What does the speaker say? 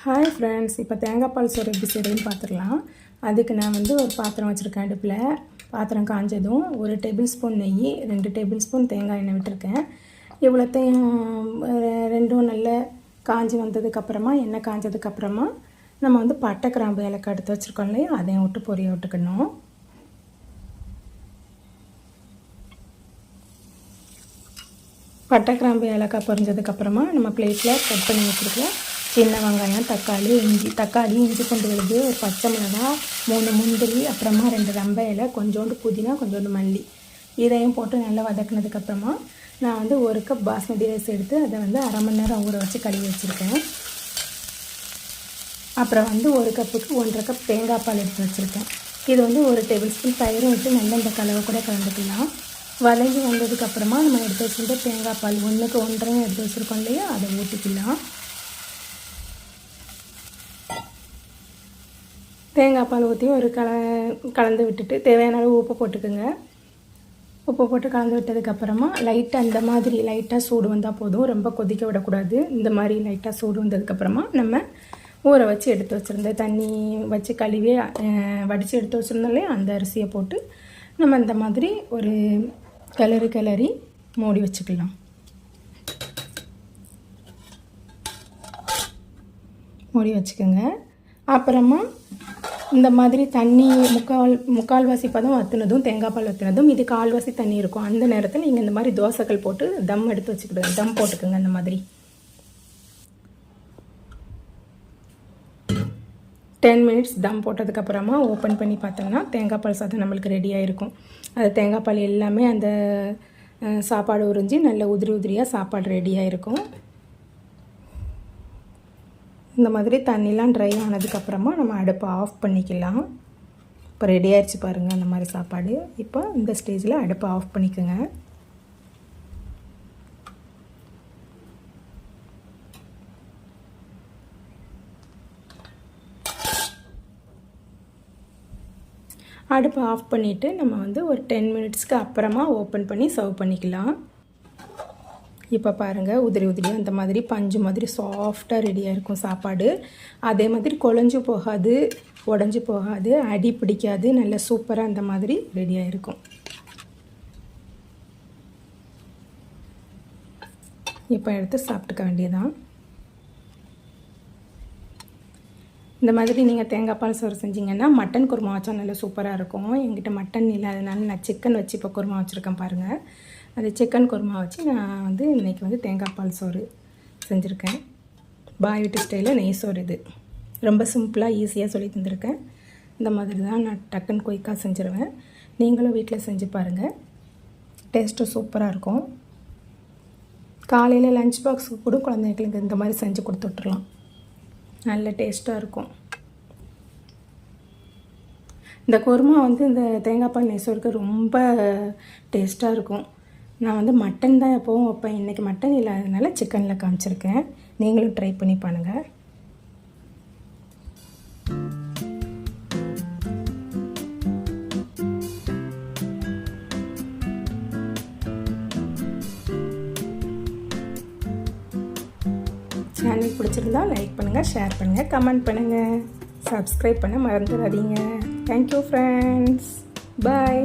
Hi friends, இப்போ தேங்காய் பால் சோறு எப்படி செய்யுதுன்னு பார்த்துடலாம். அதுக்கு நான் ஒரு பாத்திரம் வச்சுருக்கேன். அடுப்பில் பாத்திரம் காஞ்சதும் 1 டேபிள் ஸ்பூன் நெய், 2 டேபிள் ஸ்பூன் தேங்காய் எண்ணெய் விட்டுருக்கேன். இவ்வளோத்தையும் ரெண்டும் நல்ல காஞ்சி வந்ததுக்கப்புறமா, எண்ணெய் காஞ்சதுக்கப்புறமா நம்ம பட்டை கிராம்பு ஏலக்காய் எடுத்து வச்சுருக்கோம் இல்லையா, அதையும் விட்டு பொரிய விட்டுக்கணும். பட்டை கிராம்பு ஏலக்காய் பொரிஞ்சதுக்கப்புறமா நம்ம பிளேட்டில் கட் பண்ணி வச்சுருக்கலாம். சின்ன வெங்காயம், தக்காளி, இஞ்சி பூண்டு விழுது, ஒரு பச்சை மிளகாய், 3 முந்திரி, அப்புறமா 2 ரம்பை இலை, கொஞ்சோண்டு புதினா, கொஞ்சோண்டு மல்லி, இதையும் போட்டு நல்லா வதக்கினதுக்கப்புறமா நான் 1 கப் பாஸ்மதி ரைஸ் எடுத்து அதை அரை மணி நேரம் ஊற வச்சு கழுவி வச்சுருக்கேன். அப்புறம் 1 கப்புக்கு 1.5 கப் தேங்காய் பால் எடுத்து வச்சுருக்கேன். இது 1 டேபிள் ஸ்பூன் தயிரும் விட்டு நல்லா இந்த கலவை கூட கலந்துக்கலாம். வதங்கி வந்ததுக்கப்புறமா நம்ம எடுத்து வச்சுருக்க தேங்காய் பால் 1க்கு 1.5 எடுத்து வச்சுருக்கோம் இல்லையா, அதை ஊற்றிக்கலாம். தேங்காய் பால் ஊற்றி கலந்து விட்டுட்டு தேவையான அளவு உப்பு போட்டுக்குங்க. உப்பு போட்டு கலந்து விட்டதுக்கப்புறமா லைட்டாக இந்த மாதிரி லைட்டாக சூடு வந்தால் போதும், ரொம்ப கொதிக்க விடக்கூடாது. இந்த மாதிரி லைட்டாக சூடு வந்ததுக்கப்புறமா நம்ம ஊற வச்சு எடுத்து வச்சுருந்த தண்ணி வச்சு கழுவி வடித்து எடுத்து வச்சுருந்தோம்லையே அந்த அரிசியை போட்டு நம்ம இந்த மாதிரி ஒரு கிளறி மூடி வச்சுக்கலாம். மூடி வச்சுக்கோங்க. அப்புறமா இந்த மாதிரி தண்ணி முக்கால்வாசி பதம் வற்றினதும், தேங்காய் பால் வற்றினதும் இது கால்வாசி தண்ணி இருக்கும். அந்த நேரத்தில் நீங்கள் இந்த மாதிரி தோசைகள் போட்டு தம் எடுத்து வச்சுக்கிடுங்க. தம் போட்டுக்கோங்க. அந்த மாதிரி 10 மினிட்ஸ் தம் போட்டதுக்கப்புறமா ஓப்பன் பண்ணி பார்த்தோம்னா தேங்காய் பால் சாதம் நம்மளுக்கு ரெடியாக இருக்கும். அது தேங்காய் பால் எல்லாமே அந்த சாப்பாடு உறிஞ்சி நல்ல உதிரியாக சாப்பாடு ரெடியாக இருக்கும். இந்த மாதிரி தண்ணிலாம் ட்ரை ஆனதுக்கப்புறமா நம்ம அடுப்பை ஆஃப் பண்ணிக்கலாம். இப்போ ரெடி ஆகிடுச்சு பாருங்கள் அந்த மாதிரி சாப்பாடு. இப்போ இந்த ஸ்டேஜில் அடுப்பை ஆஃப் பண்ணிக்கோங்க. அடுப்பை ஆஃப் பண்ணிவிட்டு நம்ம ஒரு 10 மினிட்ஸ்க்கு அப்புறமா ஓப்பன் பண்ணி சர்வ் பண்ணிக்கலாம். இப்போ பாருங்கள், உதிரியாக அந்த மாதிரி பஞ்சு மாதிரி சாஃப்டாக ரெடியாக இருக்கும் சாப்பாடு. அதே மாதிரி குழஞ்சு போகாது, உடஞ்சி போகாது, அடி பிடிக்காது, நல்ல சூப்பராக அந்த மாதிரி ரெடியாக இருக்கும். இப்போ எடுத்து சாப்பிட்டுக்க வேண்டியதான். இந்த மாதிரி நீங்கள் தேங்காய் பால் சோறு செஞ்சிங்கன்னா மட்டன் குருமா வச்சா நல்லா சூப்பராக இருக்கும். என்கிட்ட மட்டன் இல்லாதனால நான் சிக்கன் வச்சு இப்போ குருமா வச்சுருக்கேன் பாருங்கள். அது சிக்கன் குருமா வச்சு நான் இன்றைக்கி தேங்காய் பால் சோறு செஞ்சுருக்கேன். பாய் வீட்டு ஸ்டைலில் நெய் சோறு. இது ரொம்ப சிம்பிளாக ஈஸியாக சொல்லி தந்திருக்கேன். இந்த மாதிரி தான் நான் டக்குன்னு குயிக்காக செஞ்சுருவேன். நீங்களும் வீட்டில் செஞ்சு பாருங்கள். டேஸ்ட்டு சூப்பராக இருக்கும். காலையில் லஞ்ச் பாக்ஸுக்கு கூட குழந்தைங்களுக்கு இந்த மாதிரி செஞ்சு கொடுத்துட்றலாம். நல்ல டேஸ்ட்டாக இருக்கும். இந்த குருமா இந்த தேங்காய் பால் நெய் சோறுக்கு ரொம்ப டேஸ்ட்டாக இருக்கும். நான் மட்டன் தான் எப்போவும் வைப்பேன். இன்றைக்கி மட்டன் இல்லாததுனால சிக்கனில் காமிச்சிருக்கேன். நீங்களும் ட்ரை பண்ணி பாருங்கள். சேனல் பிடிச்சிருந்தா லைக் பண்ணுங்கள், ஷேர் பண்ணுங்கள், கமெண்ட் பண்ணுங்கள், சப்ஸ்கிரைப் பண்ண மறந்துடாதீங்க. Thank you friends. பாய்.